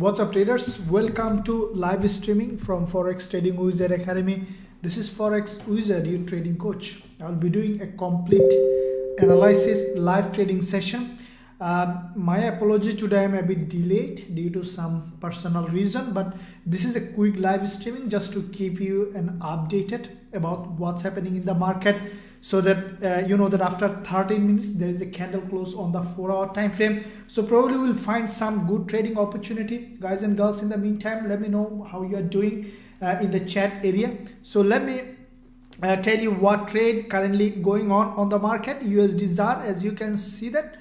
What's up traders, welcome to live streaming from Forex Trading Wizard Academy. This is Forex Wizard, your trading coach. I'll be doing a complete analysis live trading session. My apology, today I'm a bit delayed due to some personal reason, but this is a quick live streaming just to keep you updated about what's happening in the market, so that you know that after 13 minutes there is a candle close on the 4-hour time frame. So probably we'll find some good trading opportunity, guys and girls. In the meantime, let me know how you are doing in the chat area. So let me tell you what trade currently going on the market. USD ZAR, as you can see that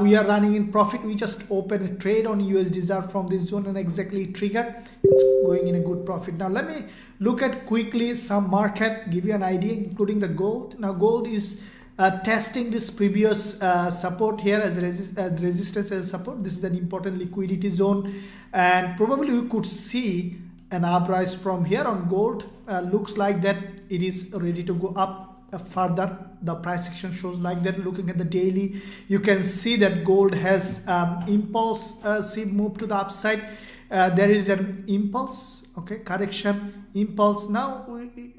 we are running in profit. We just opened a trade on USD ZAR from this zone and exactly triggered. It's going in a good profit. Now let me look at quickly some market, give you an idea, including the gold. Now gold is testing this previous support here as resistance as support. This is an important liquidity zone, and probably we could see an uprise from here on gold. Looks like that it is ready to go up further. The price action shows like that. Looking at the daily, you can see that gold has impulse move to the upside. There is an impulse, okay, correction, impulse. Now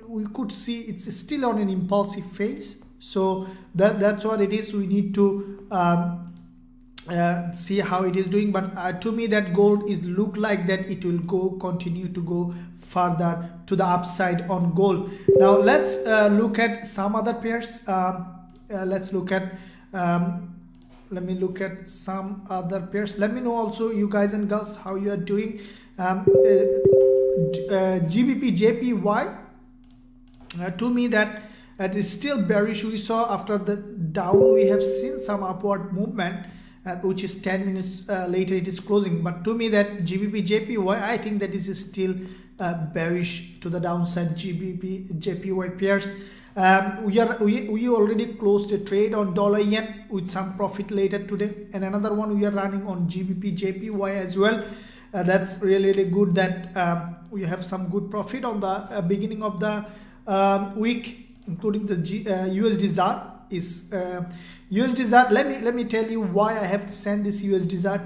we could see it's still on an impulsive phase, so that's what it is. We need to see how it is doing, but to me that gold is look like that it will continue to go further to the upside on gold. Now let's look at some other pairs. Let's look at let me look at some other pairs. Let me know also, you guys and girls, how you are doing. Gbpusd, to me that it is still bearish. We saw after the down we have seen some upward movement, which is 10 minutes later it is closing, but to me that Gbpusd, I think that this is still bearish to the downside. Gbpusd pairs, we already closed a trade on dollar yen with some profit later today, and another one we are running on Gbpusd as well. That's really good that we have some good profit on the beginning of the week, including the USD ZAR is USD ZAR. Let me tell you why I have to send this USD ZAR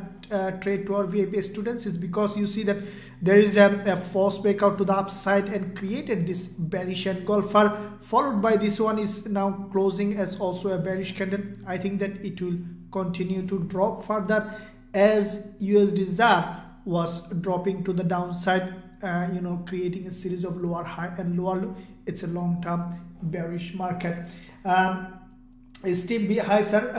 trade to our VIP students. Is because you see that there is a false breakout to the upside and created this bearish engulfer, followed by this one is now closing as also a bearish candle. I think that it will continue to drop further as USD ZAR was dropping to the downside, creating a series of lower high and lower low. It's a long-term bearish market. Steve, hi sir.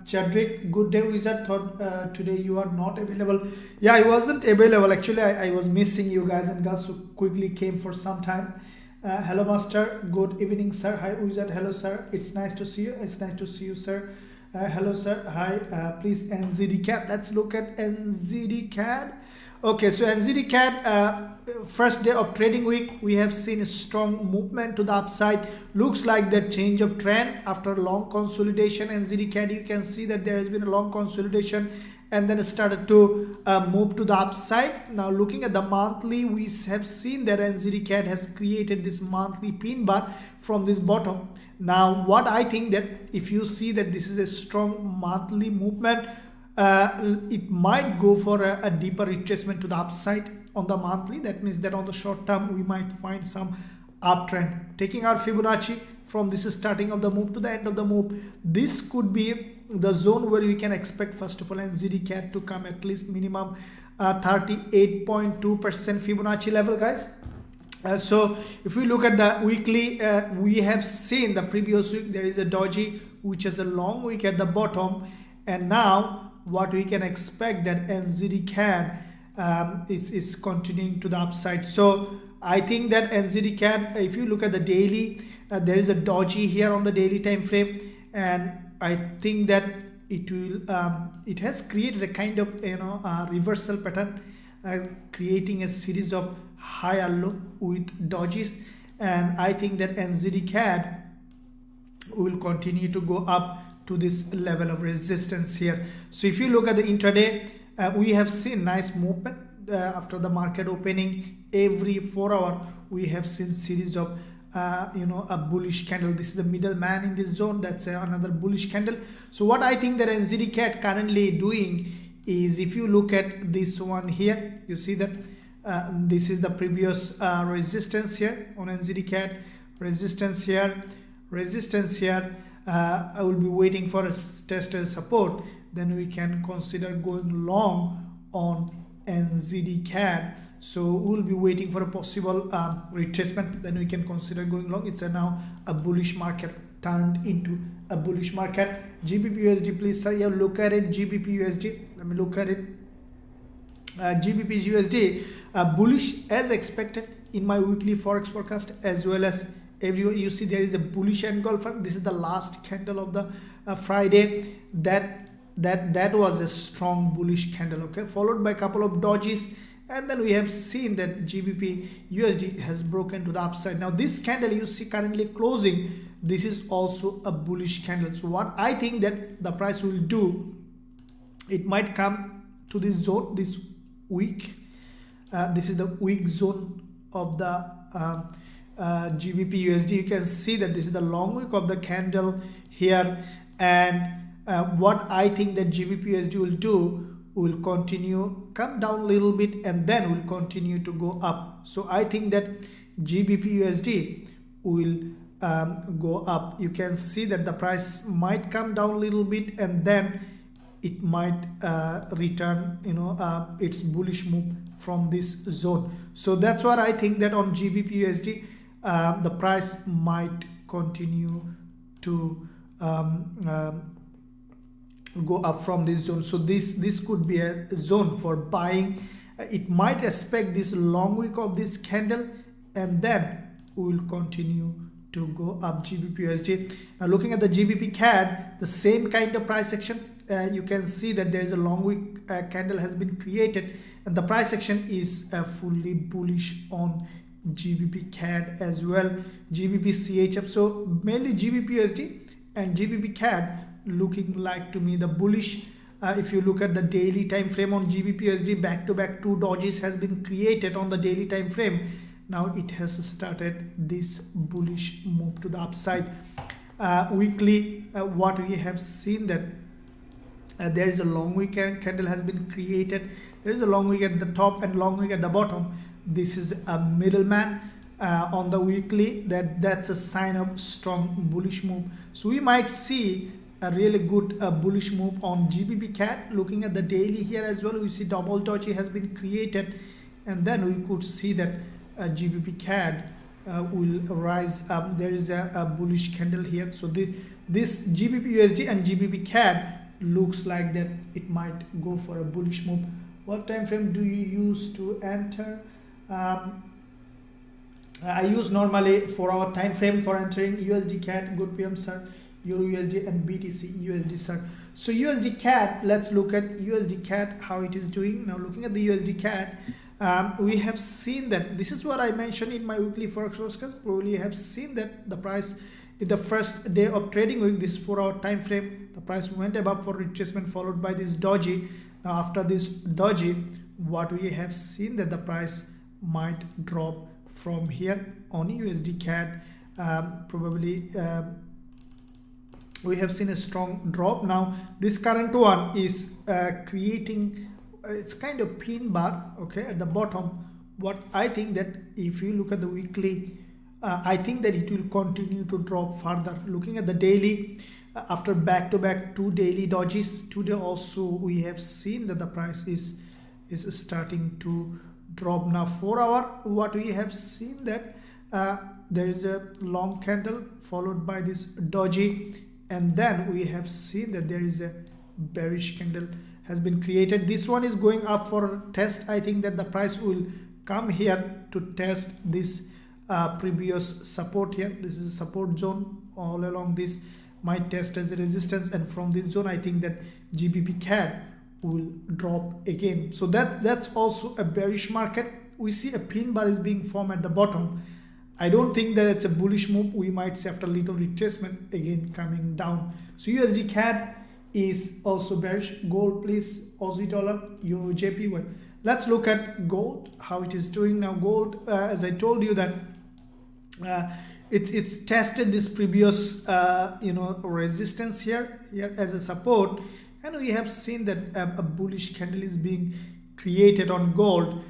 Chadrick, good day wizard. Thought today you are not available. Yeah, I wasn't available actually. I was missing you guys and girls, so quickly came for some time. Hello master, good evening sir. Hi wizard. Hello sir, it's nice to see you. It's nice to see you sir. Hello sir. Hi. Please NZD CAD. Let's look at NZD CAD. Okay, so NZD CAD, first day of trading week, we have seen a strong movement to the upside. Looks like that change of trend after long consolidation. NZD CAD, you can see that there has been a long consolidation and then it started to move to the upside. Now looking at the monthly, we have seen that NZD CAD has created this monthly pin bar from this bottom. Now what I think that if you see that this is a strong monthly movement, it might go for a deeper retracement to the upside on the monthly. That means that on the short term we might find some uptrend. Taking our Fibonacci from this starting of the move to the end of the move, this could be the zone where we can expect first of all NZD CAD to come at least minimum 38.2% Fibonacci level, guys. So if we look at the weekly, we have seen the previous week there is a doji which is a long wick at the bottom, and now what we can expect that NZD CAD is continuing to the upside. So I think that NZD CAD, if you look at the daily, there is a doji here on the daily time frame, and I think that it will it has created a kind of reversal pattern, creating a series of higher low with dojis, and I think that NZD CAD will continue to go up to this level of resistance here. So if you look at the intraday, we have seen nice movement after the market opening. Every 4 hour we have seen series of a bullish candle. This is the middleman in this zone. That's another bullish candle. So what I think that NZD CAD currently doing is, if you look at this one here, you see that this is the previous resistance here on NZD CAD, resistance here, resistance here. I will be waiting for a test as support, then we can consider going long on NZD CAD. So we'll be waiting for a possible retracement, then we can consider going long. It's now a bullish market turned into a bullish market. Gbpusd, please sir, you look at it. Gbpusd, let me look at it. Gbpusd bullish as expected in my weekly forex forecast, as well as everywhere. You see there is a bullish engulfer. This is the last candle of the Friday. That was a strong bullish candle, okay, followed by a couple of dodges, and then we have seen that GBP/USD has broken to the upside. Now this candle you see currently closing, this is also a bullish candle. So what I think that the price will do, it might come to this zone this week. This is the weak zone of the GBP/USD. You can see that this is the long wick of the candle here, and what I think that GBP/USD will do, will continue come down a little bit and then will continue to go up. So I think that GBP/USD will go up. You can see that the price might come down a little bit and then it might return, its bullish move from this zone. So that's what I think, that on GBP/USD the price might continue to go up from this zone. So this could be a zone for buying. It might respect this long wick of this candle and then we will continue to go up GBP/USD. Now looking at the GBP CAD, the same kind of price action. You can see that there is a long wick candle has been created, and the price action is fully bullish on GBP CAD as well. GBP CHF, so mainly GBP/USD and GBP CAD looking like to me the bullish. If you look at the daily time frame on GBP/USD, back to back 2 dodges has been created on the daily time frame. Now it has started this bullish move to the upside. Weekly, what we have seen that there is a long wick candle has been created. There is a long wick at the top and long wick at the bottom. This is a middleman on the weekly. That's a sign of strong bullish move. So we might see a really good bullish move on GBP CAD. Looking at the daily here as well, we see double doji has been created, and then we could see that GBP CAD will rise up. There is a bullish candle here. So this GBP/USD and GBP CAD looks like that it might go for a bullish move. What time frame do you use to enter? I use normally 4-hour time frame for entering USD CAD. Good PM sir. Euro USD and BTC USD sir. So USD CAD, let's look at USD CAD, how it is doing. Now looking at the USD CAD, we have seen that this is what I mentioned in my weekly forex forecast. Probably have seen that the price in the first day of trading week, this 4-hour time frame, the price went above for retracement, followed by this doji. Now after this doji, what we have seen that the price might drop from here on USD CAD. Probably we have seen a strong drop. Now this current one is creating, it's kind of pin bar, okay, at the bottom. What I think that if you look at the weekly, I think that it will continue to drop further. Looking at the daily, after back-to-back 2 daily dodges, today also we have seen that the price is starting to drop. Now 4-hour, what we have seen that there is a long candle followed by this doji, and then we have seen that there is a bearish candle has been created. This one is going up for test. I think that the price will come here to test this previous support here. This is a support zone. All along this might test as a resistance, and from this zone I think that GBP CAD will drop again. So that's also a bearish market. We see a pin bar is being formed at the bottom. I don't think that it's a bullish move. We might see after little retracement again coming down. So USD CAD is also bearish. Gold please, Aussie dollar, Euro, JPY. Let's look at gold, how it is doing now. Gold, as I told you that it's tested this previous resistance here as a support, and we have seen that a bullish candle is being created on gold.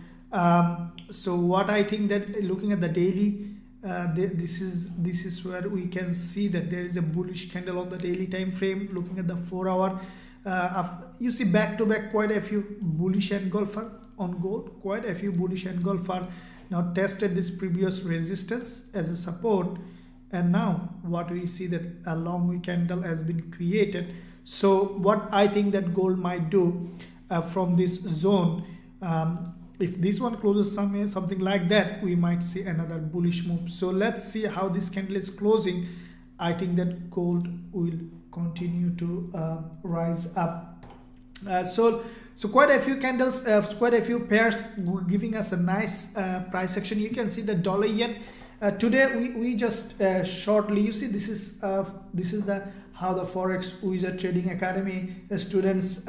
So what I think that looking at the daily, this is where we can see that there is a bullish candle on the daily time frame. Looking at the 4 hour, you see back to back quite a few bullish engulfer on gold, quite a few bullish engulfer now tested this previous resistance as a support, and now what we see that a long wick candle has been created. So what I think that gold might do from this zone, if this one closes something like that, we might see another bullish move. So let's see how this candle is closing. I think that gold will continue to rise up. So quite a few candles, quite a few pairs giving us a nice price action. You can see the dollar yen. Today we just shortly, you see this is the how the Forex Wizard Trading Academy students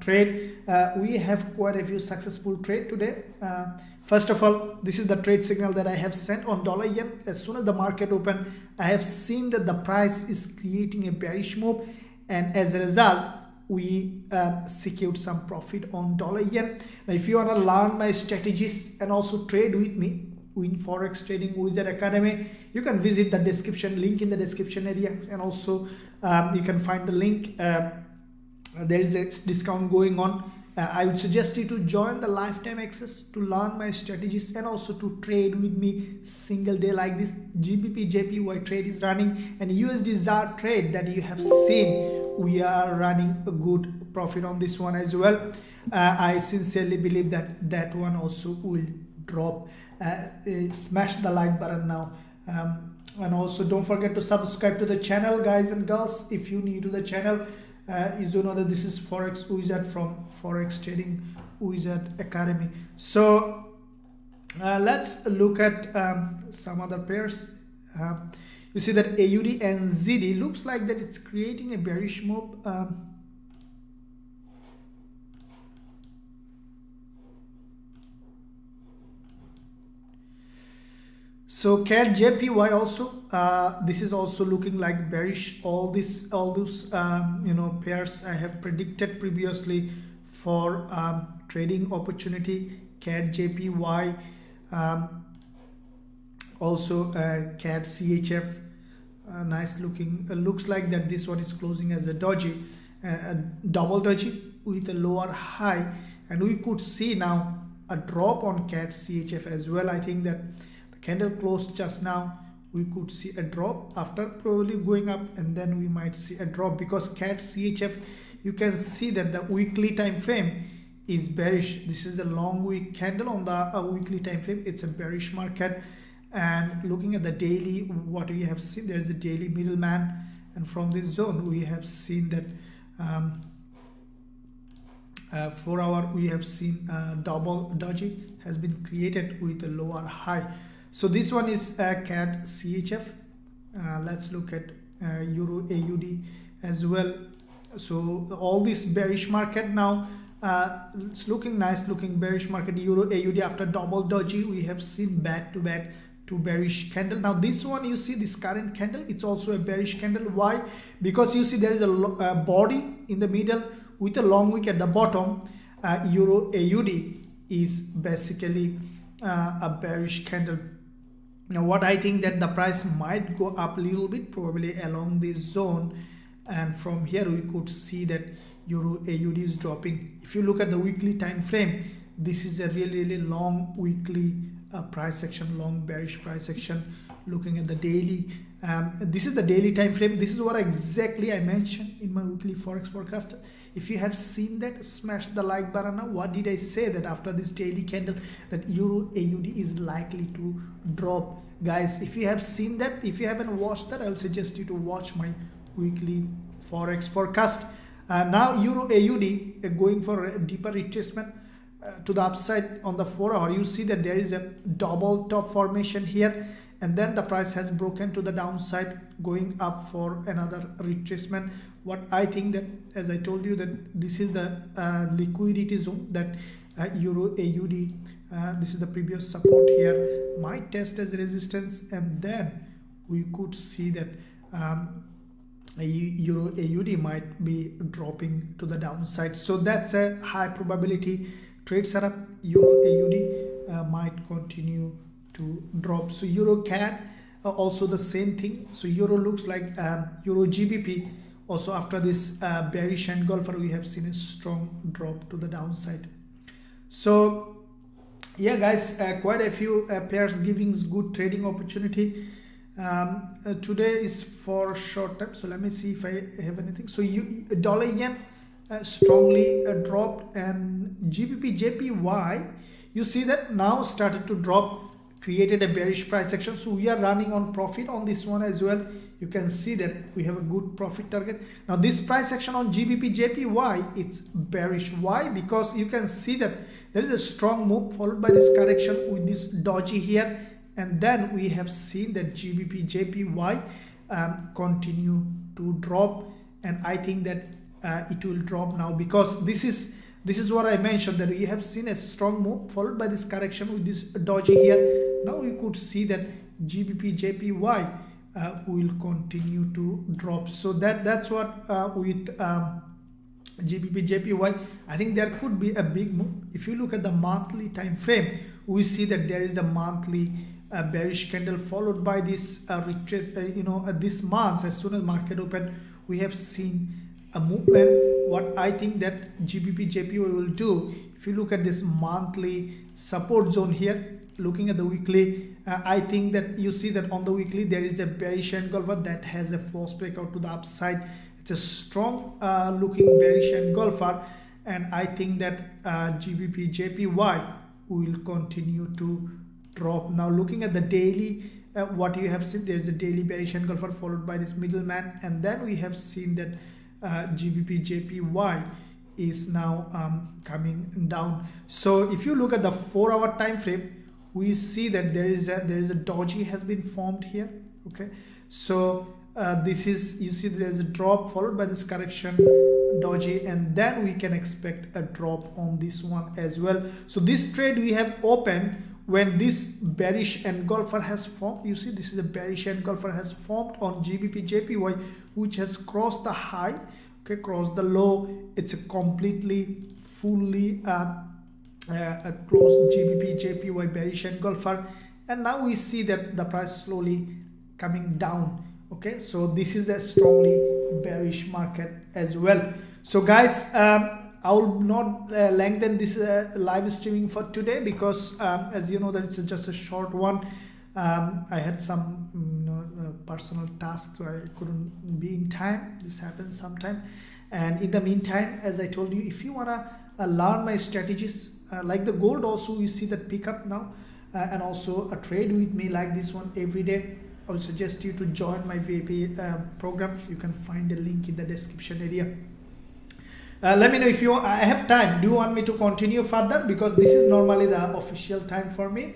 trade. We have quite a few successful trade today. First of all, this is the trade signal that I have sent on dollar yen. As soon as the market opened, I have seen that the price is creating a bearish move, and as a result, we secured some profit on dollar yen. Now, if you want to learn my strategies and also trade with me in Forex Trading Wizard Academy, you can visit the description link in the description area, and also you can find the link. There is a discount going on. I would suggest you to join the lifetime access to learn my strategies and also to trade with me single day like this. Gbpusd trade is running, and USD trade that you have seen, we are running a good profit on this one as well. I sincerely believe that that one also will drop. Smash the like button now, and also don't forget to subscribe to the channel, guys and girls. If you're new to the channel, you do know that this is Forex Wizard from Forex Trading Wizard Academy. So let's look at some other pairs. You see that AUD and NZD looks like that it's creating a bearish move. So Gjpusd also, this is also looking like bearish. All those pairs I have predicted previously for trading opportunity. Gjpusd, also CAD CHF, nice looking. Looks like that this one is closing as a doji, a double doji with a lower high, and we could see now a drop on CAD CHF as well. I think that candle closed just now, we could see a drop after probably going up, and then we might see a drop because CAD CHF, you can see that the weekly time frame is bearish. This is the long wick candle on the weekly time frame. It's a bearish market. And looking at the daily, what we have seen, there's a daily middleman, and from this zone we have seen that 4 hour we have seen double doji has been created with a lower high. So this one is CAD CHF. Let's look at Euro AUD as well. So all this bearish market now, it's looking nice, looking bearish market. Euro AUD after double doji, we have seen back to back to bearish candle. Now this one, you see this current candle, it's also a bearish candle. Why? Because you see there is a body in the middle with a long wick at the bottom. Euro AUD is basically a bearish candle. Now what I think that the price might go up a little bit, probably along this zone, and from here we could see that Euro AUD is dropping. If you look at the weekly time frame, this is a really long weekly price action, long bearish price action. Looking at the daily, this is the daily time frame. This is what exactly I mentioned in my weekly Forex forecast. If you have seen that, smash the like button now. What did I say? That after this daily candle, that Euro AUD is likely to drop. Guys, if you have seen that, if you haven't watched that, I will suggest you to watch my weekly Forex forecast. Now Euro AUD going for a deeper retracement to the upside on the 4 hour. You see that there is a double top formation here, and then the price has broken to the downside, going up for another retracement. What I think that, as I told you, that this is the liquidity zone that Euro AUD, this is the previous support here, might test as resistance, and then we could see that Euro AUD might be dropping to the downside. So that's a high probability trade setup. Euro AUD might continue to drop. So Euro CAD also the same thing. So Euro looks like Euro GBP also after this bearish engulfer, we have seen a strong drop to the downside. So yeah guys, quite a few pairs giving good trading opportunity. Today is for short term, so let me see if I have anything. So dollar yen strongly dropped, and GBP JPY, you see that now started to drop, created a bearish price action. So we are running on profit on this one as well. You can see that we have a good profit target. Now this price action on GBP JPY, it's bearish. Why? Because you can see that there is a strong move followed by this correction with this doji here, and then we have seen that GBP JPY continue to drop, and I think that it will drop now, because this is what I mentioned, that we have seen a strong move followed by this correction with this doji here. Now we could see that GBP JPY will continue to drop. So that's what with GBP JPY, I think there could be a big move. If you look at the monthly time frame, we see that there is a monthly bearish candle followed by this retrace. This month, as soon as market open, we have seen a movement. What I think that GBP JPY will do, if you look at this monthly support zone here, looking at the weekly, I think that you see that on the weekly there is a bearish engulfer that has a false breakout to the upside. It's a strong looking bearish engulfer, and I think that GBP JPY will continue to drop. Now looking at the daily, what you have seen, there is a daily bearish engulfer followed by this middleman, and then we have seen that GBP JPY is now coming down. So if you look at the 4-hour time frame, we see that there is a doji has been formed here. Okay, so this is, you see there is a drop followed by this correction doji, and then we can expect a drop on this one as well. So this trade we have opened when this bearish engulfer has formed. You see this is a bearish engulfer has formed on GBP JPY, which has crossed the high, okay, crossed the low. It's a completely fully a closed GBP JPY bearish engulfer, and now we see that the price slowly coming down. Okay, so this is a strongly bearish market as well. So guys, I will not lengthen this live streaming for today, because as you know that it's just a short one. I had some personal tasks, so I couldn't be in time. This happens sometime, and in the meantime, as I told you, if you wanna learn my strategies like the gold, also you see that pick up now, and also a trade with me like this one every day, I will suggest you to join my VIP program. You can find a link in the description area. Let me know if I have time. Do you want me to continue further? Because this is normally the official time for me.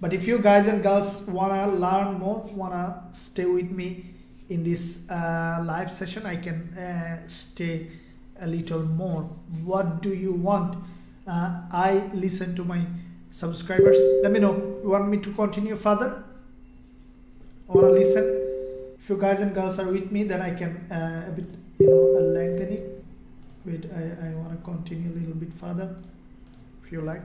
But if you guys and girls wanna learn more, wanna stay with me in this live session, I can stay a little more. What do you want? I listen to my subscribers. Let me know. You want me to continue further? I wanna listen. If you guys and girls are with me, then I can a bit lengthen it. Wait, I want to continue a little bit further, if you like.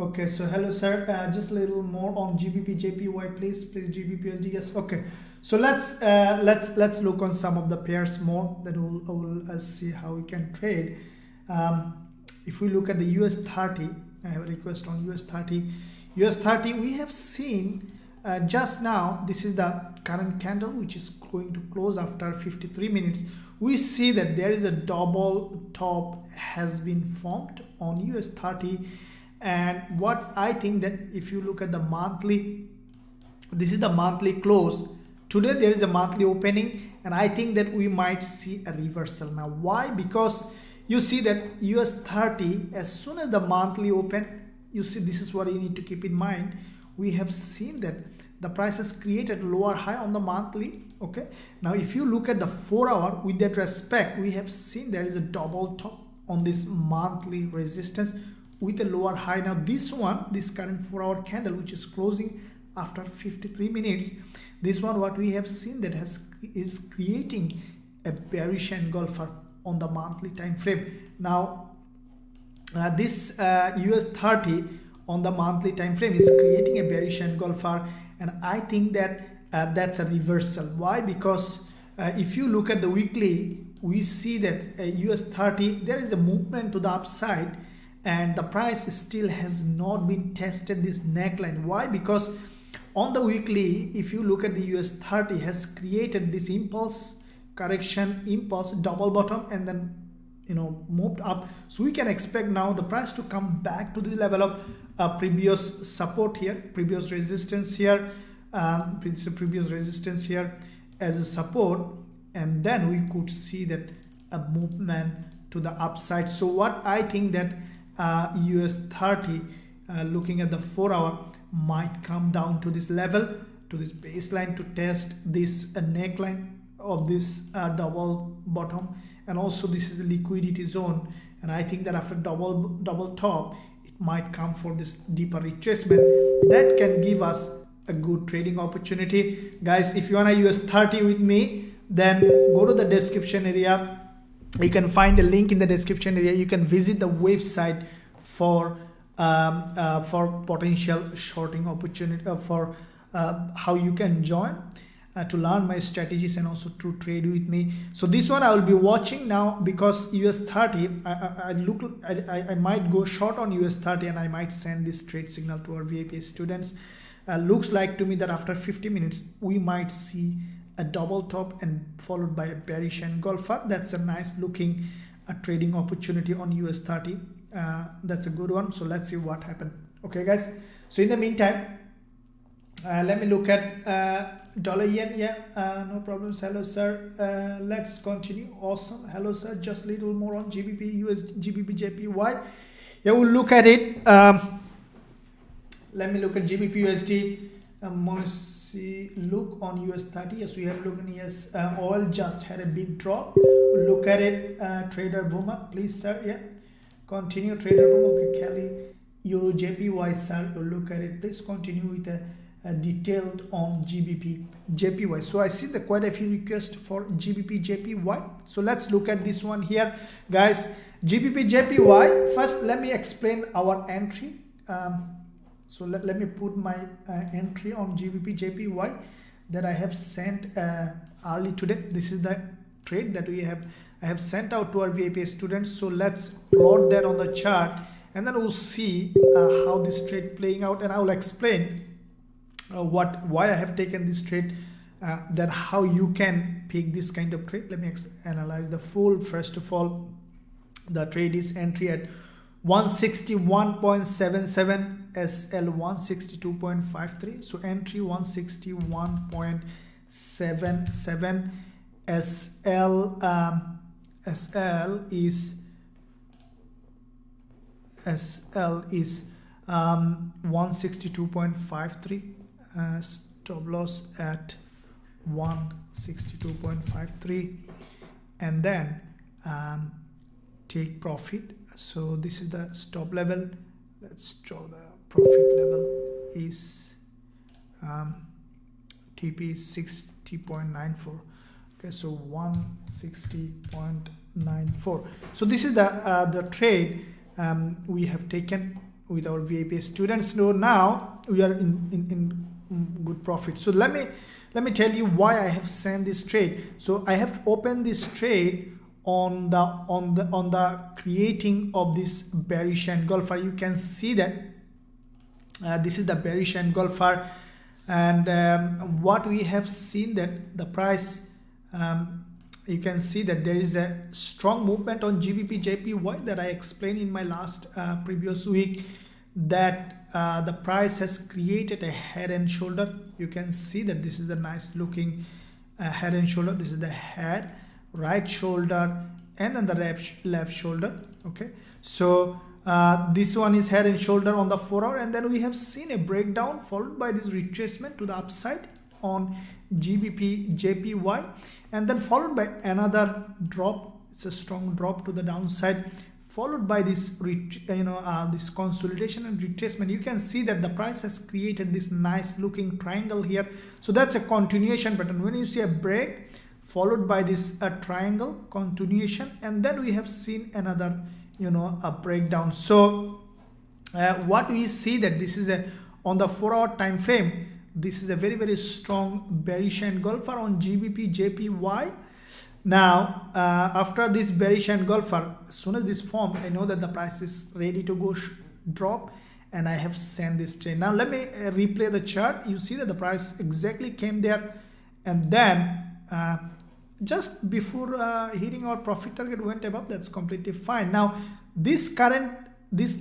Okay, so hello sir, just a little more on GBP JPY, please Gbpusd. Yes, okay, so let's look on some of the pairs more, then we'll see how we can trade. If we look at the US30, I have a request on US30. We have seen just now, this is the current candle which is going to close after 53 minutes. We see that there is a double top has been formed on US30, And what I think that if you look at the monthly, this is the monthly close. Today there is a monthly opening, and I think that we might see a reversal. Now why? Because you see that US 30, as soon as the monthly open, you see, this is what you need to keep in mind. We have seen that the price has created lower high on the monthly. Okay, now if you look at the 4 hour, with that respect, we have seen there is a double top on this monthly resistance with a lower high. Now this one, this current 4 hour candle, which is closing after 53 minutes, this one, what we have seen that is creating a bearish engulfer on the monthly time frame. Now this US 30 on the monthly time frame is creating a bearish engulfer, and I think that that's a reversal. Why? Because if you look at the weekly, we see that US 30, there is a movement to the upside, and the price still has not been tested this neckline. Why? Because on the weekly, if you look at the US 30, has created this impulse correction, impulse double bottom, and then moved up. So we can expect now the price to come back to the level of previous support here, previous resistance here, previous resistance here as a support, and then we could see that a movement to the upside. So what I think that US 30 looking at the 4 hour might come down to this level, to this baseline, to test this neckline of this double bottom, and also this is a liquidity zone, and I think that after double top, it might come for this deeper retracement that can give us a good trading opportunity. Guys, if you want to use 30 with me, then go to the description area. You can find a link in the description area. You can visit the website for potential shorting opportunity, for how you can join to learn my strategies and also to trade with me. So this one I will be watching now, because US 30, I might go short on US 30, and I might send this trade signal to our VIP students. Looks like to me that after 50 minutes we might see a double top and followed by a bearish engulfer. That's a nice looking trading opportunity on US 30. That's a good one. So let's see what happened. Okay guys, so in the meantime, let me look at dollar yen. Yeah, no problems. Hello sir, let's continue. Awesome. Hello sir, just little more on GBP, GBP, JPY. Yeah, we'll look at it. Let me look at GBP USD. Look on US 30. Yes, we have looked in. Yes, oil just had a big drop. Look at it. Trader Boomer, please sir. Yeah, continue. Trader Boomer. Okay, Kelly. Eurujpy sir, look at it. Please continue with a detailed on GBP JPY. So I see quite a few requests for GBP JPY. So let's look at this one here, guys. GBP JPY. First, let me explain our entry. So let me put my entry on GBP JPY that I have sent early today. This is the trade that I have sent out to our VIP students. So let's plot that on the chart, and then we'll see how this trade playing out, and I will explain why I have taken this trade, then how you can pick this kind of trade. Let me analyze the full. First of all, the trade is entry at 161.77, SL 162.53. So entry 161.77, SL is 162.53. Stop loss at 162.53, and then take profit. So this is the stop level. Let's draw the profit level is TP is 60.94. Okay, so 160.94. So this is the trade we have taken with our VIP students. So now we are in good profit. So let me tell you why I have sent this trade. So I have opened this trade on the creating of this bearish engulfer. You can see that this is the bearish engulfer, and what we have seen that the price, you can see that there is a strong movement on GBP JPY that I explained in my last previous week. that the price has created a head and shoulder. You can see that this is the nice looking head and shoulder. This is the head, right shoulder, and then the left shoulder. Okay, so this one is head and shoulder on the 4 hour, and then we have seen a breakdown followed by this retracement to the upside on Gbpusd, and then followed by another drop. It's a strong drop to the downside, followed by this this consolidation and retracement. You can see that the price has created this nice looking triangle here. So that's a continuation pattern. When you see a break followed by this triangle continuation, and then we have seen another a breakdown. So what we see that this is on the 4 hour time frame, this is a very strong bearish engulfer on Gbpusd. Now after this bearish engulfer, as soon as this form, I know that the price is ready to go drop, and I have sent this trade. Now let me replay the chart. You see that the price exactly came there, and then just before hitting our profit target went above. That's completely fine. Now this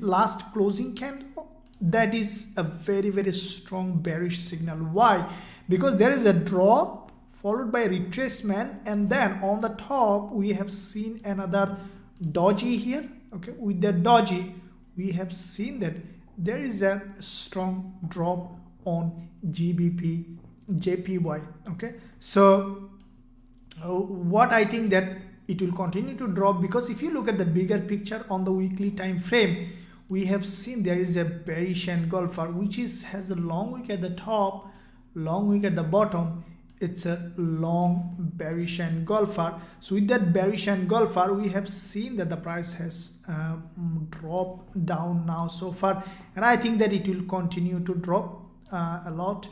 last closing candle, that is a very strong bearish signal. Why? Because there is a drop followed by retracement, and then on the top we have seen another doji here. Okay, with the doji we have seen that there is a strong drop on Gbpusd. Okay, so what I think that it will continue to drop, because if you look at the bigger picture on the weekly time frame, we have seen there is a bearish engulfer which has a long wick at the top, long wick at the bottom. It's a long bearish engulfer. So with that bearish engulfer, we have seen that the price has dropped down now so far, and I think that it will continue to drop a lot.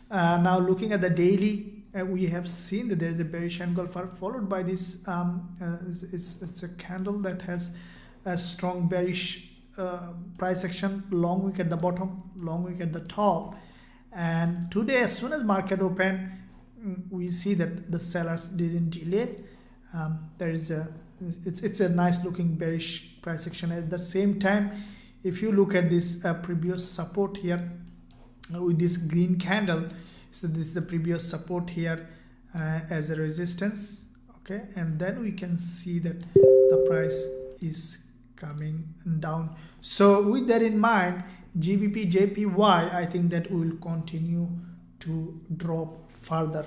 Now looking at the daily, we have seen that there is a bearish engulfer followed by this it's a candle that has a strong bearish price action, long wick at the bottom, long wick at the top. And today, as soon as market open, we see that the sellers didn't delay. It's a nice looking bearish price action. At the same time, if you look at this previous support here with this green candle, so this is the previous support here as a resistance. Okay, and then we can see that the price is coming down. So with that in mind, Gbpusd, I think that will continue to drop further.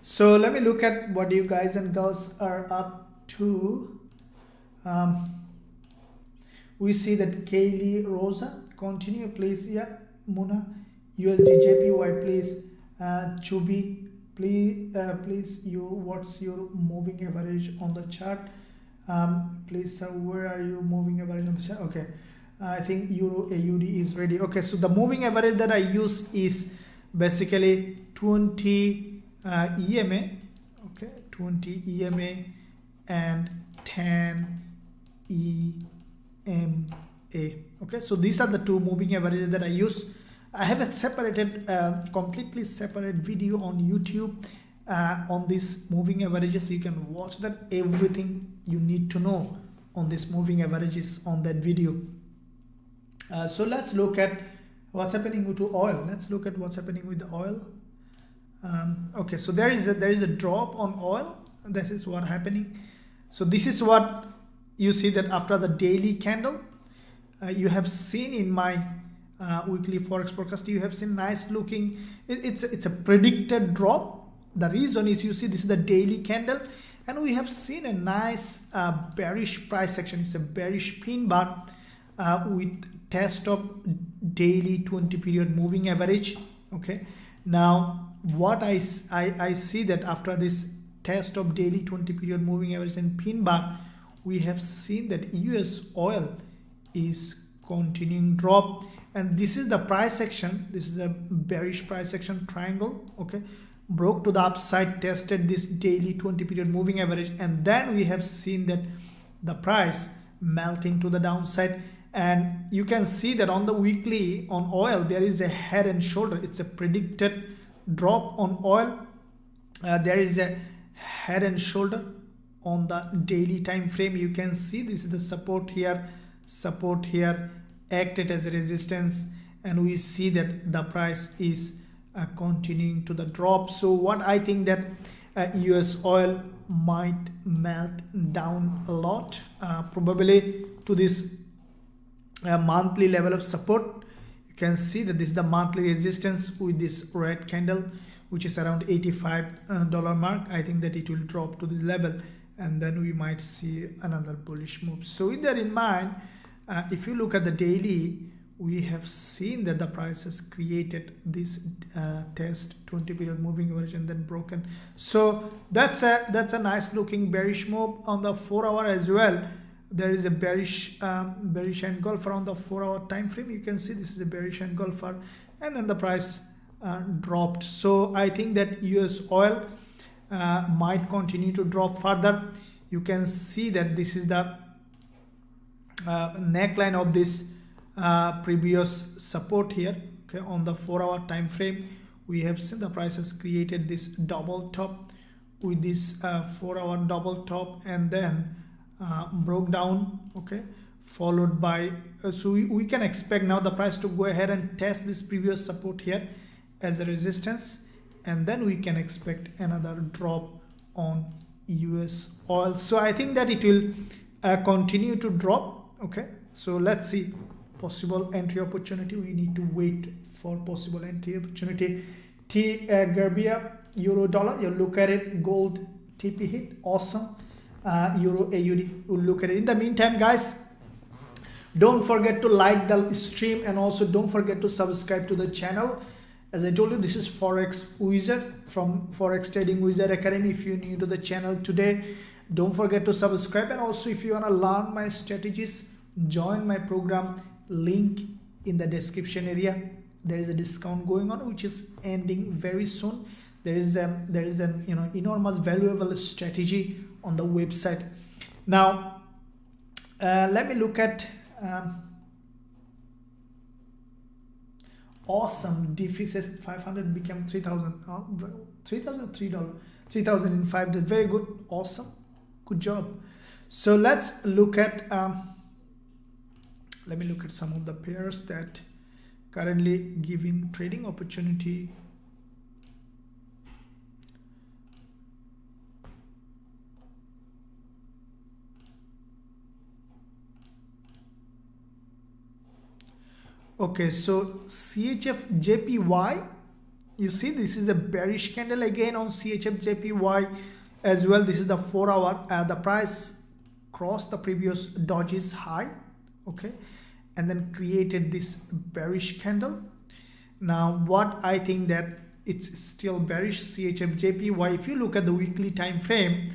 So let me look at what you guys and girls are up to. We see that Kaylee Rosa, continue please. Yeah, Muna, Usdjpy please. Chubi, please what's your moving average on the chart? Please sir, where are you moving average on the chart? Okay, I think Euro AUD is ready. Okay, so the moving average that I use is basically 20 EMA. Okay, 20 EMA and 10 EMA. Okay, so these are the two moving averages that I use. I have a separated completely separate video on YouTube on these moving averages. You can watch that. Everything you need to know on this moving averages on that video. So let's look at what's happening with oil. Let's look at what's happening with the oil. Okay, so there is a drop on oil. This is what happening. So this is what you see, that after the daily candle, you have seen in my weekly forex forecast, you have seen nice looking, it's a predicted drop. The reason is, you see, this is the daily candle, and we have seen a nice bearish price action. It's a bearish pin bar with test of daily 20 period moving average. Okay, now what I see that after this test of daily 20 period moving average and pin bar, we have seen that US oil is continuing drop, and this is the price action. This is a bearish price action triangle. Okay, broke to the upside, tested this daily 20 period moving average, and then we have seen that the price melting to the downside. And you can see that on the weekly on oil, there is a head and shoulder. It's a predicted drop on oil. There is a head and shoulder on the daily time frame. You can see this is the support here, support here, acted as a resistance, and we see that the price is continuing to the drop. So what I think that US oil might melt down a lot, probably to this monthly level of support. You can see that this is the monthly resistance with this red candle, which is around $85 mark. I think that it will drop to this level, and then we might see another bullish move. So with that in mind, if you look at the daily, we have seen that the price has created this test 20 period moving average and then broken. So that's a nice looking bearish move. On the 4 hour as well, there is a bearish engulfer on the 4 hour time frame. You can see this is a bearish engulfer, and then the price dropped. So I think that US oil might continue to drop further. You can see that this is the neckline of this previous support here. Okay, on the 4 hour time frame, we have seen the price has created this double top with this 4 hour double top, and then broke down. Okay, followed by so we can expect now the price to go ahead and test this previous support here as a resistance, and then we can expect another drop on US oil. So I think that it will continue to drop. Okay, so let's see possible entry opportunity. We need to wait for possible entry opportunity. Gbpusd, euro dollar, you look at it, gold TP hit, awesome. Euro AUD, we'll look at it. In the meantime, guys, don't forget to like the stream, and also don't forget to subscribe to the channel. As I told you, this is Forex Wizard from Forex Trading Wizard Academy. If you're new to the channel today, don't forget to subscribe, and also if you want to learn my strategies, join my program. Link in the description area. There is a discount going on which is ending very soon. There is an enormous valuable strategy on the website. Now let me look at awesome. Gbpusd 500 became 3,000. $3,005. Very good. Awesome. Good job. So let's look at let me look at some of the pairs that currently giving trading opportunity. Okay, so Usdjpy, you see this is a bearish candle again on Usdjpy as well. This is the 4 hour. The price crossed the previous dodges high. Okay, and then created this bearish candle. Now what I think that it's still bearish Usdjpy. If you look at the weekly time frame,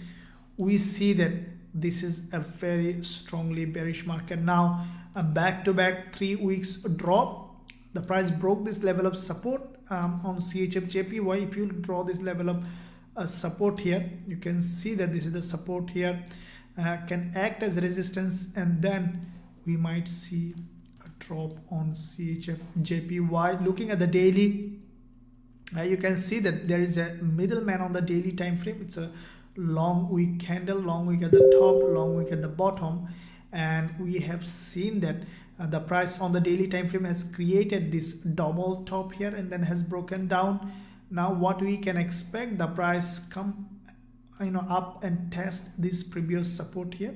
we see that this is a very strongly bearish market. Now a back-to-back 3 weeks drop. The price broke this level of support on Usdjpy. If you draw this level of support here, you can see that this is the support here, can act as resistance, and then we might see a drop on Usdjpy. Looking at the daily, you can see that there is a middleman on the daily time frame. It's a long wick candle, long wick at the top, long wick at the bottom, and we have seen that the price on the daily time frame has created this double top here and then has broken down. Now what we can expect, the price come up and test this previous support here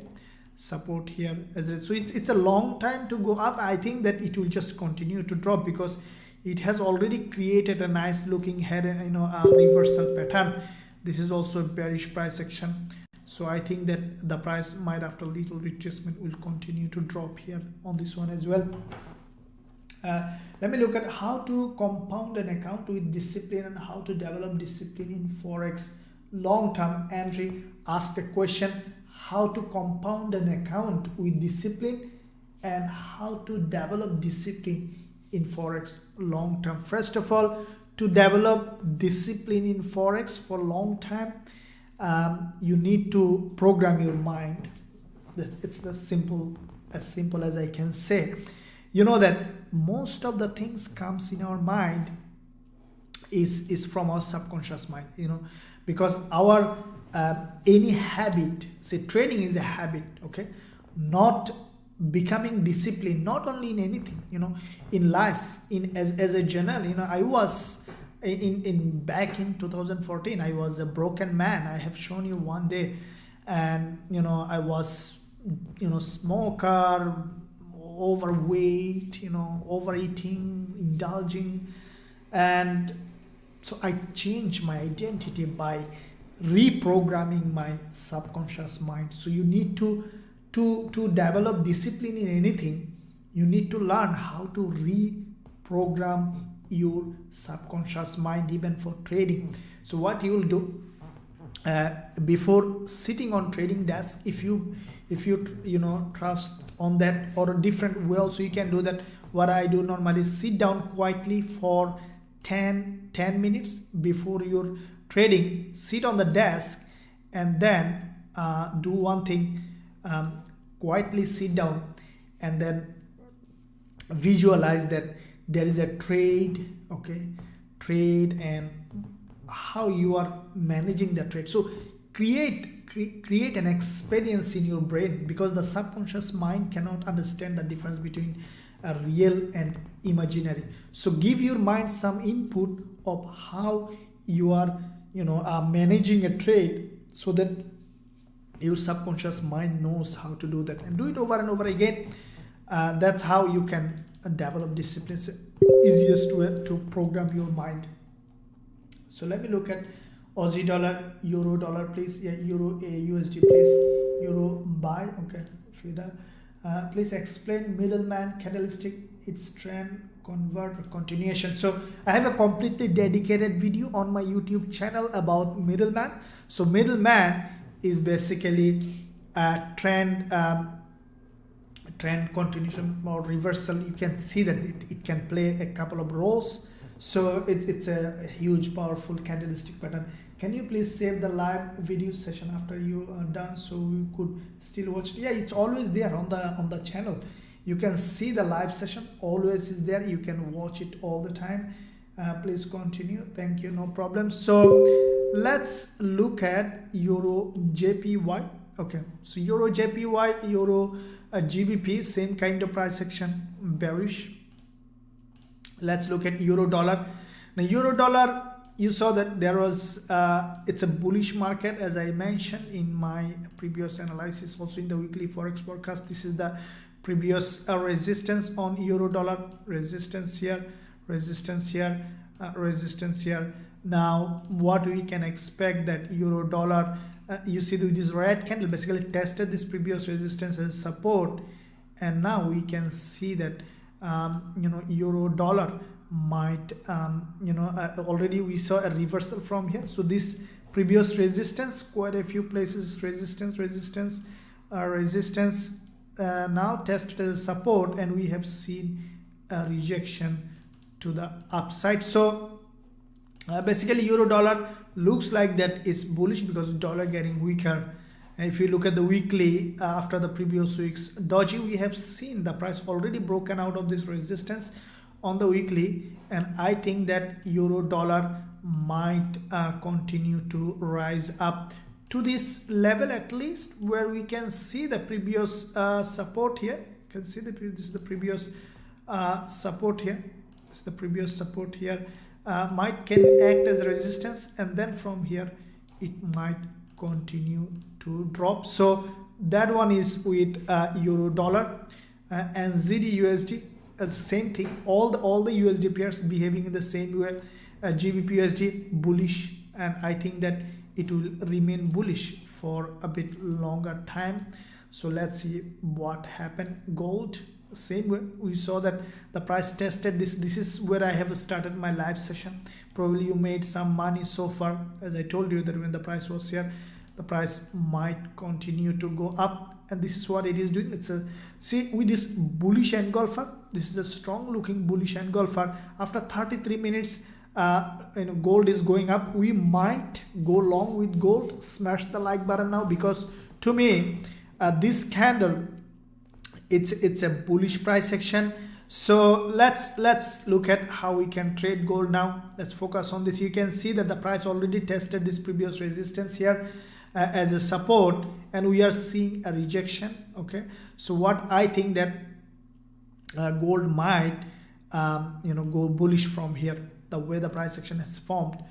as so it's a long time to go up. I think that it will just continue to drop because it has already created a nice looking head, reversal pattern. This is also a bearish price action, so I think that the price might, after little retracement, will continue to drop here on this one as well. Let me look at how to compound an account with discipline and how to develop discipline in Forex. Long-term entry asked a question, how to compound an account with discipline and how to develop discipline in Forex long term. First of all, to develop discipline in Forex for long time, you need to program your mind. It's as simple as I can say. You know that most of the things comes in our mind is from our subconscious mind, because our any habit, say trading is a habit, okay, not becoming disciplined, not only in anything, in life, in as a general. I was in back in 2014, I was a broken man. I have shown you one day, and I was smoker, overweight, overeating, indulging. And so I changed my identity by reprogramming my subconscious mind. So you need to develop discipline in anything. You need to learn how to reprogram your subconscious mind, even for trading. So what you will do, before sitting on trading desk, if you trust on that, or a different way also you can do that. What I do normally, sit down quietly for 10 minutes before your trading. Sit on the desk, and then do one thing, quietly sit down, and then visualize that there is a trade, and how you are managing the trade. So create an experience in your brain, because the subconscious mind cannot understand the difference between a real and imaginary. So give your mind some input of how you are managing a trade, so that your subconscious mind knows how to do that, and do it over and over again. That's how you can develop discipline. Easiest way to program your mind. So let me look at Aussie dollar, euro dollar, please. Yeah, euro, USD, please. Euro buy. Okay, Frida. Please explain middleman candlestick, its trend, convert, or continuation. So I have a completely dedicated video on my YouTube channel about middleman. So middleman is basically a trend continuation or reversal. You can see that it can play a couple of roles. So it's a huge, powerful candlestick pattern. Can you please save the live video session after you are done, so we could still watch it? Yeah, it's always there on the channel. You can see the live session, always is there. You can watch it all the time. Please continue. Thank you. No problem. So let's look at Eurojpy. Okay, so Eurojpy, Euro GBP, same kind of price action, bearish. Let's look at euro dollar. Now euro dollar, you saw that there was it's a bullish market, as I mentioned in my previous analysis, also in the weekly forex forecast. This is the previous resistance on euro dollar, resistance here, resistance here, resistance here. Now what we can expect, that euro dollar, you see this red candle basically tested this previous resistance as support, and now we can see that euro dollar might already we saw a reversal from here. So this previous resistance, quite a few places, resistance now tested as support, and we have seen a rejection to the upside. So basically euro dollar looks like that is bullish, because dollar getting weaker. And if you look at the weekly, after the previous week's doji, we have seen the price already broken out of this resistance on the weekly, and I think that euro dollar might continue to rise up to this level, at least, where we can see the previous support here. You can see this is the previous support here. This is the previous support here. Can act as a resistance, and then from here it might continue to drop. So that one is with euro dollar. And NZD USD, the same thing. All the USD pairs behaving in the same way. Gbpusd bullish, and I think that it will remain bullish for a bit longer time. So let's see what happened. Gold, same way. We saw that the price tested this. This is where I have started my live session. Probably you made some money so far, as I told you that when the price was here, the price might continue to go up, and this is what it is doing. It's a, see, with this bullish engulfer, this is a strong looking bullish engulfer. After 33 minutes, gold is going up. We might go long with gold. Smash the like button now, because to me this candle, it's a bullish price action. So let's look at how we can trade gold now. Let's focus on this. You can see that the price already tested this previous resistance here. as a support, and we are seeing a rejection. Okay, so what I think that gold might go bullish from here, the way the price action has formed.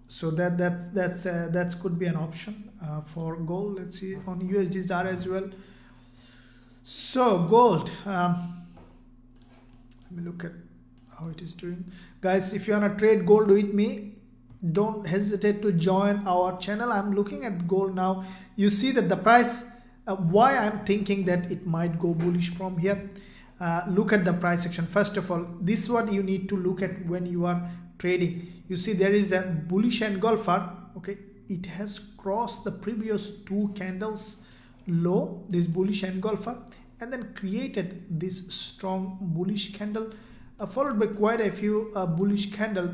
So that's could be an option for gold. Let's see on USD as well. So gold, let me look at how it is doing. Guys, if you want to trade gold with me, don't hesitate to join our channel. I'm looking at gold now. You see that the price, why I'm thinking that it might go bullish from here. Look at the price action. First of all, this is what you need to look at when you are trading. You see there is a bullish engulfer. Okay, it has crossed the previous two candles low, this bullish engulfer, and then created this strong bullish candle, followed by quite a few bullish candle,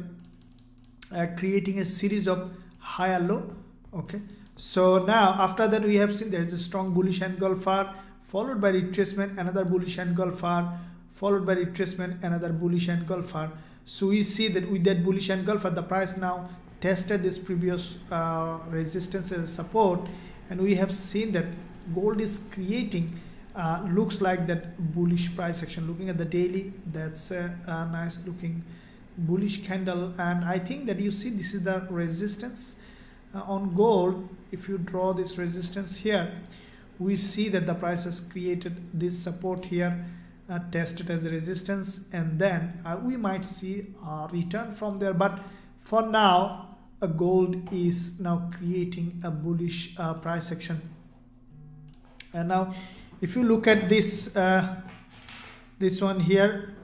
creating a series of higher low. Okay, so now after that we have seen there is a strong bullish engulfer, followed by retracement, another bullish engulfer, followed by retracement, another bullish engulfer. So we see that with that bullish engulfer, the price now tested this previous resistance as support, and we have seen that gold is creating looks like that bullish price action. Looking at the daily, that's a nice looking bullish candle, and I think that you see this is the resistance on gold. If you draw this resistance here, we see that the price has created this support here, tested as a resistance, and then we might see a return from there. But for now, gold is now creating a bullish price action. And now if you look at this this one here,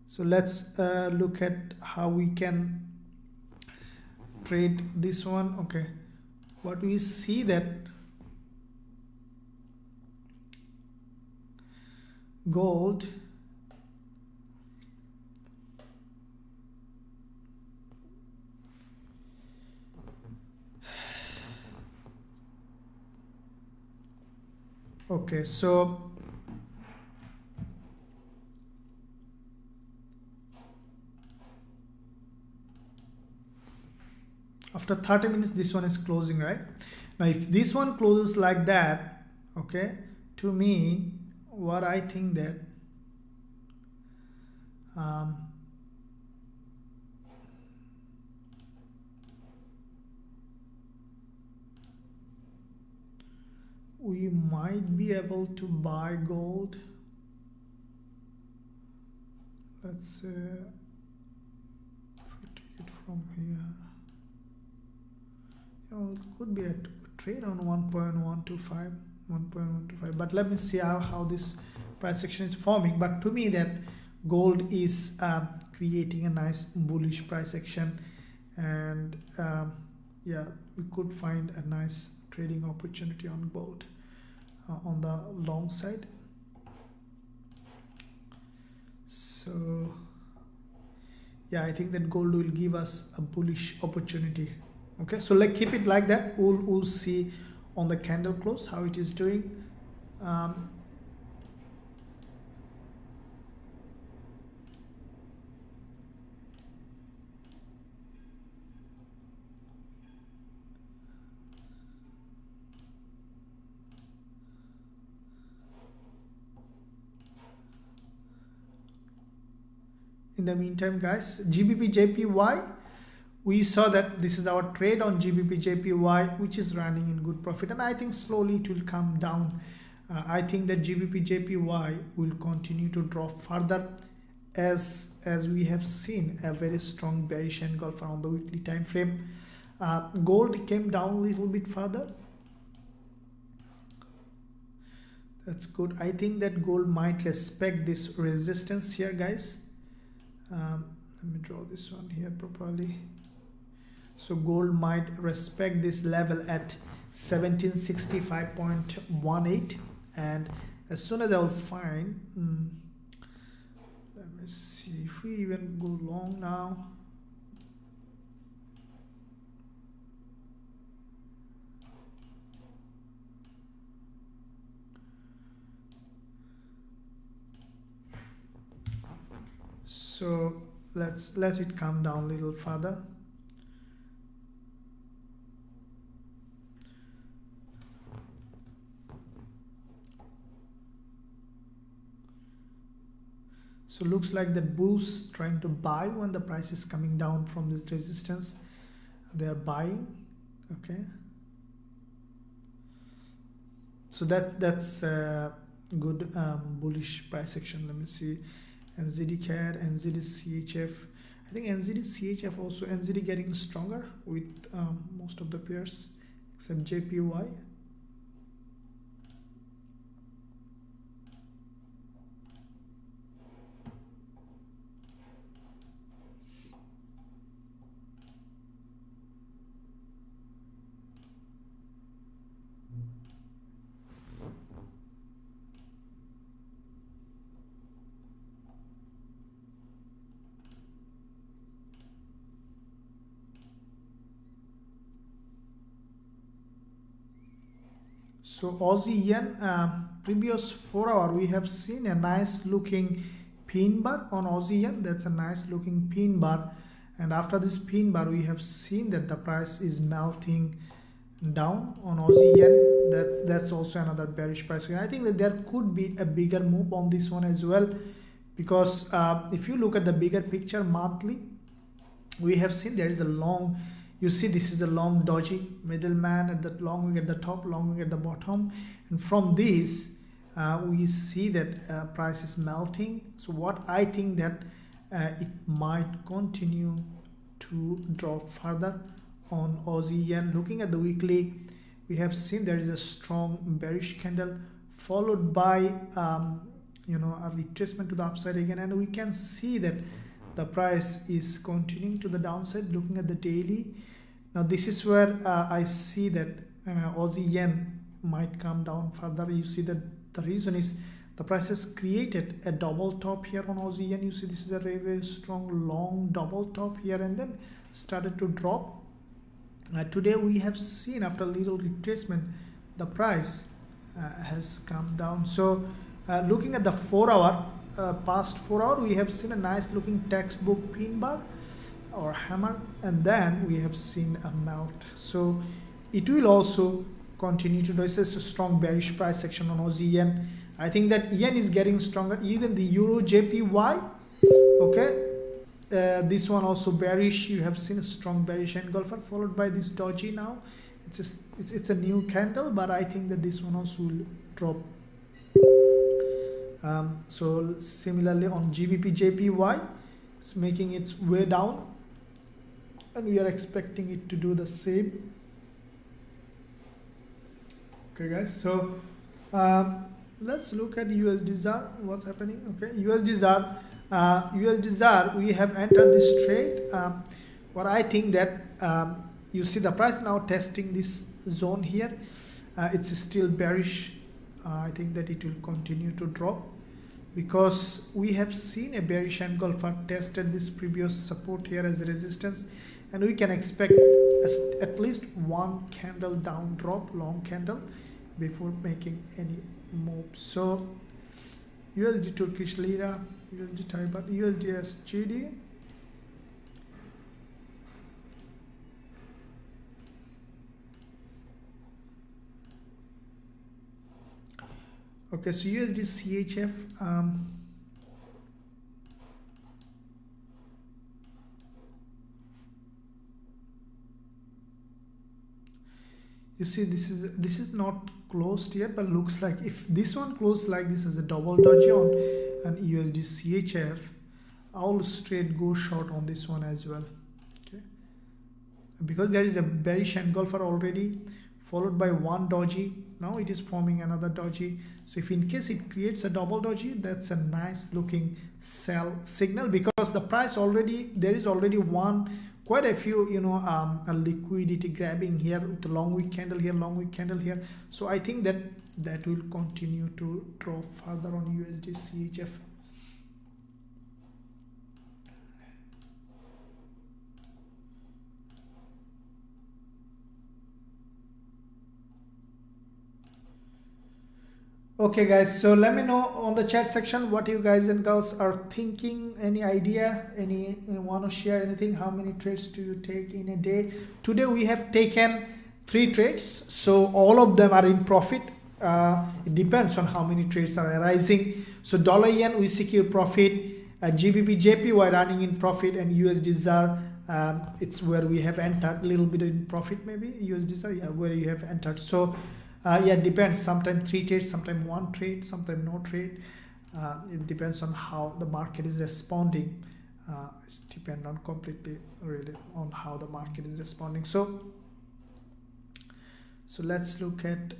so let's look at how we can trade this one. Okay, what we see that gold okay, so after 30 minutes this one is closing, right? Now if this one closes like that, okay, to me what I think that we might be able to buy gold. Let's take it from here. It could be a trade on 1.125, 1.125, but let me see how this price action is forming. But to me that gold is creating a nice bullish price action, and yeah, we could find a nice trading opportunity on gold on the long side. So yeah, I think that gold will give us a bullish opportunity. Okay, so like keep it like that. We'll see on the candle close how it is doing. In the meantime, guys, Gbpusd, we saw that this is our trade on Gbpusd, which is running in good profit, and I think slowly it will come down. I think that Gbpusd will continue to drop further, as we have seen a very strong bearish engulfer on the weekly time frame. Gold came down a little bit further. That's good. I think that gold might respect this resistance here, guys. Let me draw this one here properly. So gold might respect this level at 1765.18, and as soon as I will find, let me see if we even go long now. So let's let it come down a little further. So looks like the bulls trying to buy when the price is coming down from this resistance. They are buying. Okay. So that's good bullish price action. Let me see. NZD CAD, NZD CHF. I think NZD CHF also, NZD getting stronger with most of the pairs except JPY. So Aussie yen, previous 4 hour we have seen a nice looking pin bar on Aussie yen. That's a nice looking pin bar, and after this pin bar we have seen that the price is melting down on Aussie yen. That's also another bearish price. I think that there could be a bigger move on this one as well, because if you look at the bigger picture monthly, we have seen there is a long, you see this is a long doji middleman at the long wing at the top, long wing at the bottom, and from this we see that price is melting. So what I think that it might continue to drop further on Aussie yen. Looking at the weekly, we have seen there is a strong bearish candle followed by a retracement to the upside again, and we can see that the price is continuing to the downside. Looking at the daily, now this is where I see that Aussie yen might come down further. You see that the reason is the price has created a double top here on Aussie yen. You see this is a very, very strong long double top here and then started to drop. Today we have seen after a little retracement the price has come down. So looking at the 4 hour, past 4 hour, we have seen a nice looking textbook pin bar or hammer, and then we have seen a melt. So it will also continue to do. This is a strong bearish price action on Aussie yen. I think that yen is getting stronger, even the Eurujpy. Okay, this one also bearish. You have seen a strong bearish engulfer followed by this doji. Now it's a new candle, but I think that this one also will drop. So similarly on Gbpusd, it's making its way down, and we are expecting it to do the same. Okay guys, so let's look at USD. What's happening? Okay, USD, we have entered this trade. What I think that you see the price now testing this zone here. It's still bearish. I think that it will continue to drop because we have seen a bearish engulfer tested this previous support here as a resistance, and we can expect at least one candle down drop, long candle, before making any move. So USD Turkish Lira, USD Thai Baht, USD SGD. Okay, so USD CHF, you see this is not closed yet, but looks like if this one closed like this as a double doji on an USD CHF, I'll straight go short on this one as well. Okay, because there is a bearish engulfer already followed by one doji. Now it is forming another doji. So if in case it creates a double doji, that's a nice looking sell signal, because the price already, there is already quite a few a liquidity grabbing here with the long wick candle here, long wick candle here. So I think that will continue to drop further on USD CHF. Okay guys, so let me know on the chat section what you guys and girls are thinking. Any idea, any want to share anything? How many trades do you take in a day? Today we have taken 3 trades, so all of them are in profit. It depends on how many trades are arising. So dollar yen we secure profit, Gbpusd we're running in profit, and USD ZAR it's where we have entered a little bit in profit, maybe USD ZAR, yeah, where you have entered. So yeah, it depends. Sometimes 3 trades, sometimes 1 trade, sometimes no trade. It depends on how the market is responding. It's depend on completely really on how the market is responding. So let's look at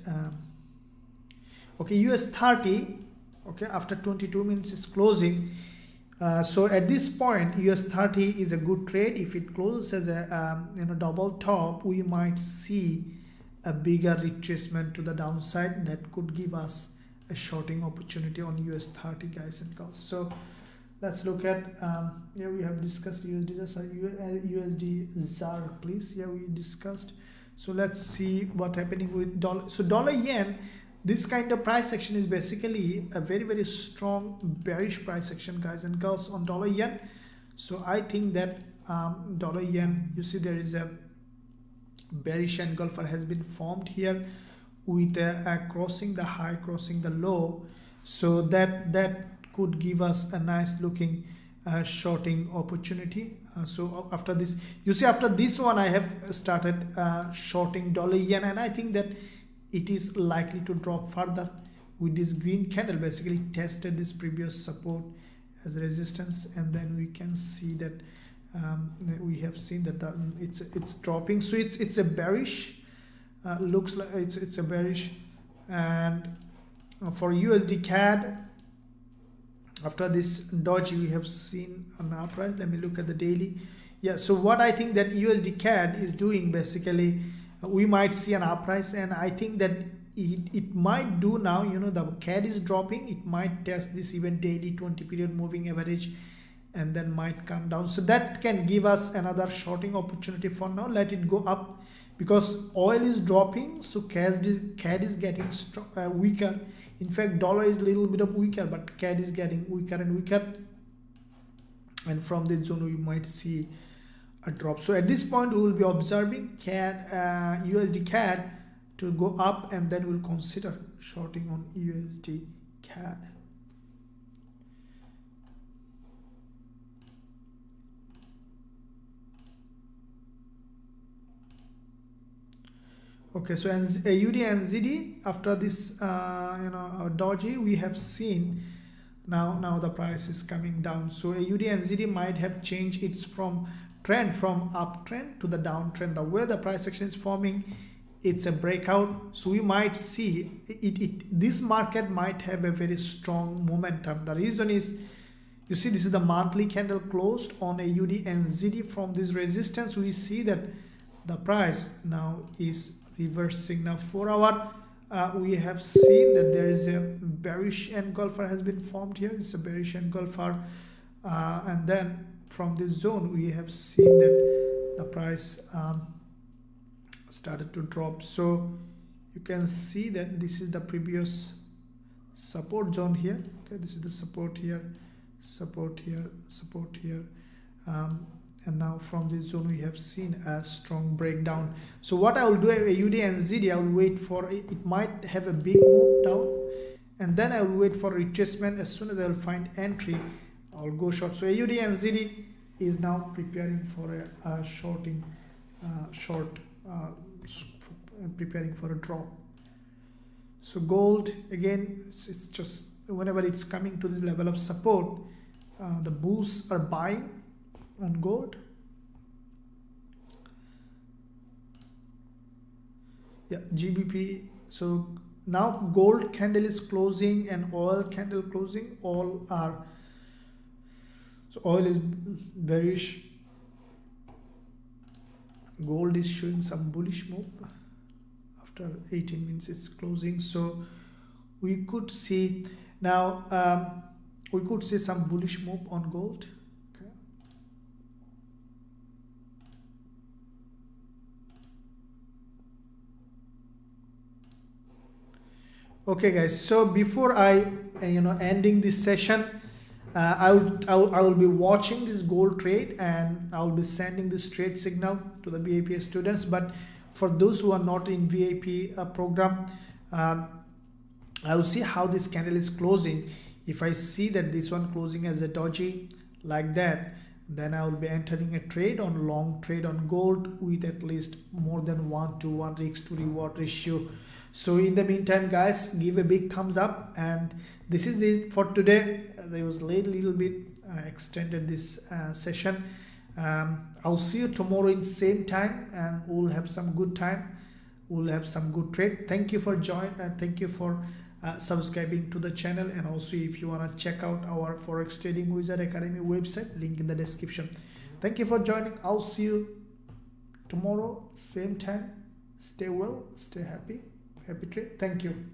okay, US 30. Okay, after 22 minutes is closing. So at this point, US 30 is a good trade. If it closes as a double top, we might see a bigger retracement to the downside that could give us a shorting opportunity on US 30, guys and girls. So let's look at yeah, we have discussed USD ZAR, please. Yeah, we discussed. So let's see what happening with dollar. So dollar yen, this kind of price action is basically a very, very strong bearish price action, guys and girls, on dollar yen. So I think that dollar yen, you see there is a bearish engulfer has been formed here with crossing the high, crossing the low. So that could give us a nice looking shorting opportunity. So after this, you see, after this one I have started shorting dollar yen, and I think that it is likely to drop further with this green candle. Basically tested this previous support as resistance, and then we can see that we have seen that it's dropping. So it's a bearish, looks like it's a bearish. And for USD CAD, after this doji we have seen an uprise. Let me look at the daily. Yeah, so what I think that USD CAD is doing, basically we might see an uprise, and I think that it might do now, the CAD is dropping, it might test this even daily 20 period moving average and then might come down. So that can give us another shorting opportunity. For now, let it go up, because oil is dropping, so CAD is getting weaker. In fact, dollar is a little bit of weaker, but CAD is getting weaker and weaker, and from this zone we might see a drop. So at this point we will be observing USD CAD to go up, and then we'll consider shorting on USD CAD. Okay, so AUD NZD, after this doji, we have seen now the price is coming down. So AUD NZD might have changed its trend from uptrend to the downtrend. The way the price action is forming, it's a breakout. So we might see this market might have a very strong momentum. The reason is, you see, this is the monthly candle closed on AUD NZD. From this resistance we see that the price now is reversing. Now 4 hour, we have seen that there is a bearish engulfer has been formed here. It's a bearish engulfer, and then from this zone we have seen that the price started to drop. So you can see that this is the previous support zone here. Okay, this is the support here, support here, support here, and now from this zone we have seen a strong breakdown. So what I will do, AUD NZD, I will wait for it might have a big move down, and then I will wait for retracement. As soon as I will find entry, I'll go short. So AUD NZD is now preparing for a shorting preparing for a drop. So gold, again, it's just whenever it's coming to this level of support, the bulls are buying on gold. Yeah, GBP. So now gold candle is closing and oil candle closing, all are, so oil is bearish, gold is showing some bullish move. After 18 minutes it's closing, so we could see now we could see some bullish move on gold. Okay, Okay, guys. So before I, ending this session, I will be watching this gold trade and I will be sending this trade signal to the VIP students. But for those who are not in VIP program, I will see how this candle is closing. If I see that this one closing as a doji like that, then I will be entering a trade on long trade on gold with at least more than 1 to 1 risk to reward ratio. So in the meantime, guys, give a big thumbs up, and this is it for today. As I was late a little bit, extended this session. I'll see you tomorrow in same time, and we'll have some good time. We'll have some good trade. Thank you for joining, and thank you for subscribing to the channel. And also, if you want to check out our Forex Trading Wizard Academy website, link in the description. Thank you for joining. I'll see you tomorrow, same time. Stay well, stay happy. Happy trade. Thank you.